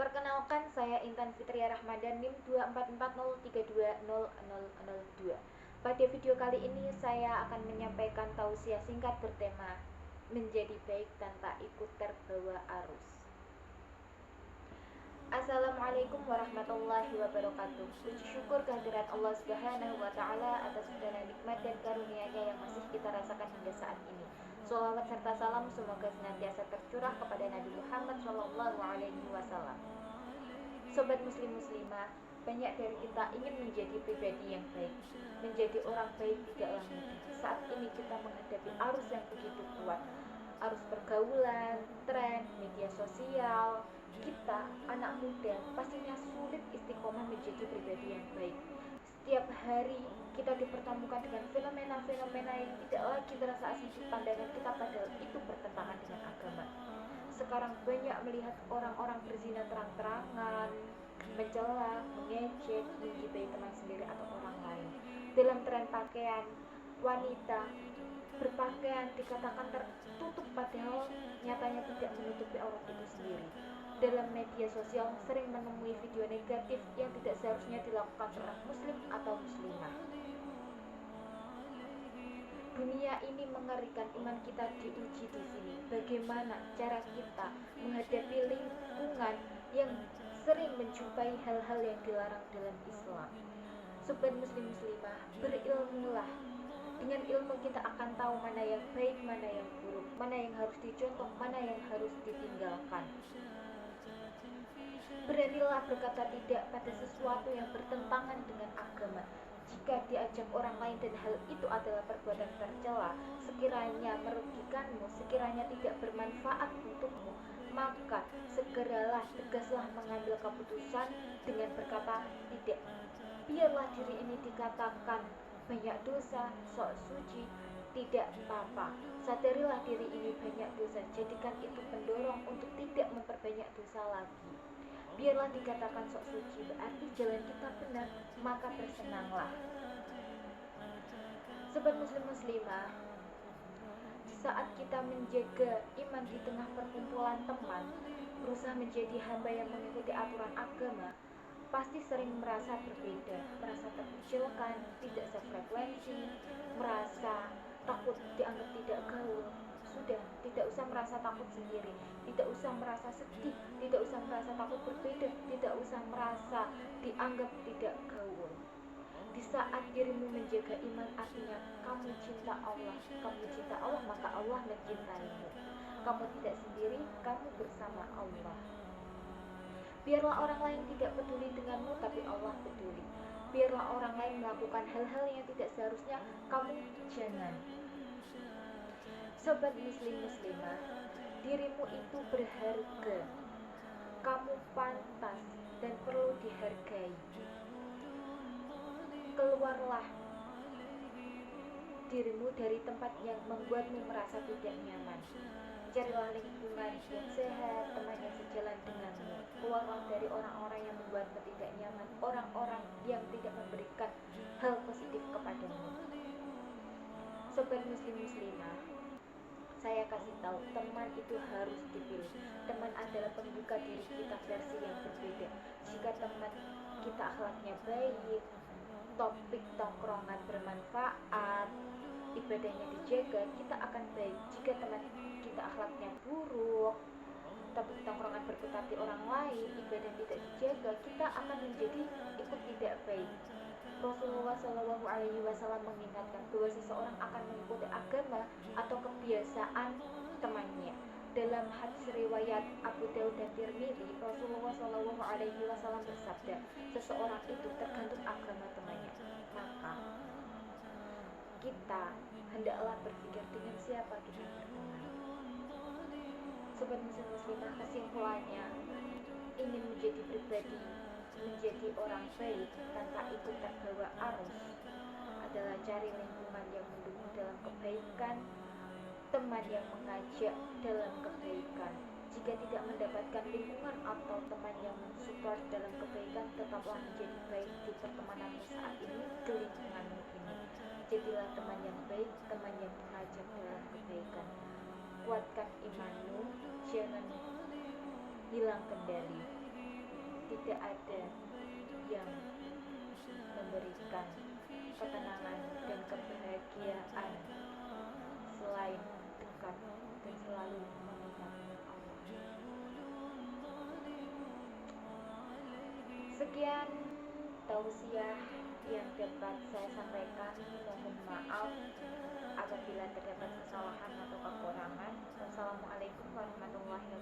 Perkenalkan, saya Intan Fitria Rahmadan NIM 24403200002. Pada video kali ini saya akan menyampaikan tausiah singkat bertema menjadi baik tanpa ikut terbawa arus. Assalamualaikum warahmatullahi wabarakatuh. Puji syukur kehadirat Allah Subhanahu wa Ta'ala atas segala nikmat dan karunia-Nya yang masih kita rasakan hingga saat ini. Sholawat serta salam semoga senantiasa tercurah kepada Nabi Muhammad SAW. Sobat muslim muslimah, banyak dari kita ingin menjadi pribadi yang baik. Menjadi orang baik tidaklah mudah. Saat ini kita menghadapi arus yang begitu kuat. Arus pergaulan, tren, media sosial. Kita, anak muda, pastinya sulit istiqomah menjadi pribadi yang baik. Setiap hari kita dipertemukan dengan fenomena-fenomena yang tidak lagi terasa asing di pandangan kita, padahal itu bertentangan dengan agama. Sekarang banyak melihat orang-orang berzina terang-terangan, mencela, mengejek, menggibai teman sendiri atau orang lain. Dalam tren pakaian, wanita berpakaian dikatakan tertutup padahal nyatanya tidak menutupi aurat itu sendiri. Dalam media sosial sering menemui video negatif yang tidak seharusnya dilakukan seorang muslim atau muslimah. Dunia ini mengerikan, iman kita diuji di sini. Bagaimana cara kita menghadapi lingkungan yang sering menjumpai hal-hal yang dilarang dalam Islam? Sobat muslim muslimah, berilmulah. Dengan ilmu kita akan tahu mana yang baik, mana yang buruk, mana yang harus dicontoh, mana yang harus ditinggalkan. Beranilah berkata tidak pada sesuatu yang bertentangan dengan agama. Jika diajak orang lain dan hal itu adalah perbuatan tercela, sekiranya merugikanmu, sekiranya tidak bermanfaat untukmu, maka segeralah tegaslah mengambil keputusan dengan berkata tidak. Biarlah diri ini dikatakan banyak dosa, sok suci, tidak apa-apa. Sadarilah diri ini banyak dosa, jadikan itu pendorong untuk tidak memperbanyak dosa lagi. Biarlah dikatakan sok suci, berarti jalan kita benar, maka bersenanglah. Sobat muslim muslimah, di saat kita menjaga iman di tengah perkumpulan teman, berusaha menjadi hamba yang mengikuti aturan agama, pasti sering merasa berbeda, merasa terkucilkan, tidak sefrekuensi, merasa takut dianggap tidak gaul. Sudah, tidak usah merasa takut sendiri, tidak usah merasa sedih, tidak usah merasa takut berbeda, tidak usah merasa dianggap tidak gaul. Di saat dirimu menjaga iman, artinya kamu cinta Allah, maka Allah mencintaimu. Kamu tidak sendiri, kamu bersama Allah. Biarlah orang lain tidak peduli denganmu, tapi Allah peduli. Biarlah orang lain melakukan hal-hal yang tidak seharusnya, kamu jangan. Sobat muslim muslimah, dirimu itu berharga. Kamu pantas dan perlu dihargai. Keluarlah dirimu dari tempat yang membuatmu merasa tidak nyaman. Carilah lingkungan yang sehat, teman yang sejalan denganmu. Keluarlah dari orang-orang yang membuatmu tidak nyaman, orang-orang yang tidak memberikan hal positif kepadamu. Sobat muslim muslimah, saya kasih tahu, teman itu harus dipilih. Teman adalah pembuka diri kita versi yang berbeda. Jika teman kita akhlaknya baik, topik tongkrongan bermanfaat, ibadahnya dijaga, kita akan baik. Jika teman kita akhlaknya buruk, topik tongkrongan berkutat di orang lain, ibadah tidak dijaga, kita akan menjadi ikut tidak baik. Rasulullah SAW mengingatkan bahwa seseorang akan mengikuti agama atau kebiasaan temannya. Dalam hadis riwayat Abu Daud dan Tirmidzi, Rasulullah SAW bersabda, seseorang itu tergantung agama temannya. Maka kita hendaklah berpikir dengan siapa kita berteman. Sobat muslim muslimah, kesimpulannya, ingin menjadi pribadi, menjadi orang baik tanpa ikut terbawa arus adalah cari lingkungan yang mendukung dalam kebaikan, teman yang mengajak dalam kebaikan. Jika tidak mendapatkan lingkungan atau teman yang mensupport dalam kebaikan, tetaplah menjadi baik di pertemananmu saat ini, di lingkunganmu ini. Jadilah teman yang baik, teman yang mengajak dalam kebaikan. Kuatkan imanmu, jangan hilang kendali. tidak ada yang memberikan ketenangan dan kebahagiaan selain dekat dan selalu mengingat Allah. Sekian tausiah yang dapat saya sampaikan. Mohon maaf apabila terdapat kesalahan atau kekurangan. Wassalamualaikum warahmatullahi wabarakatuh.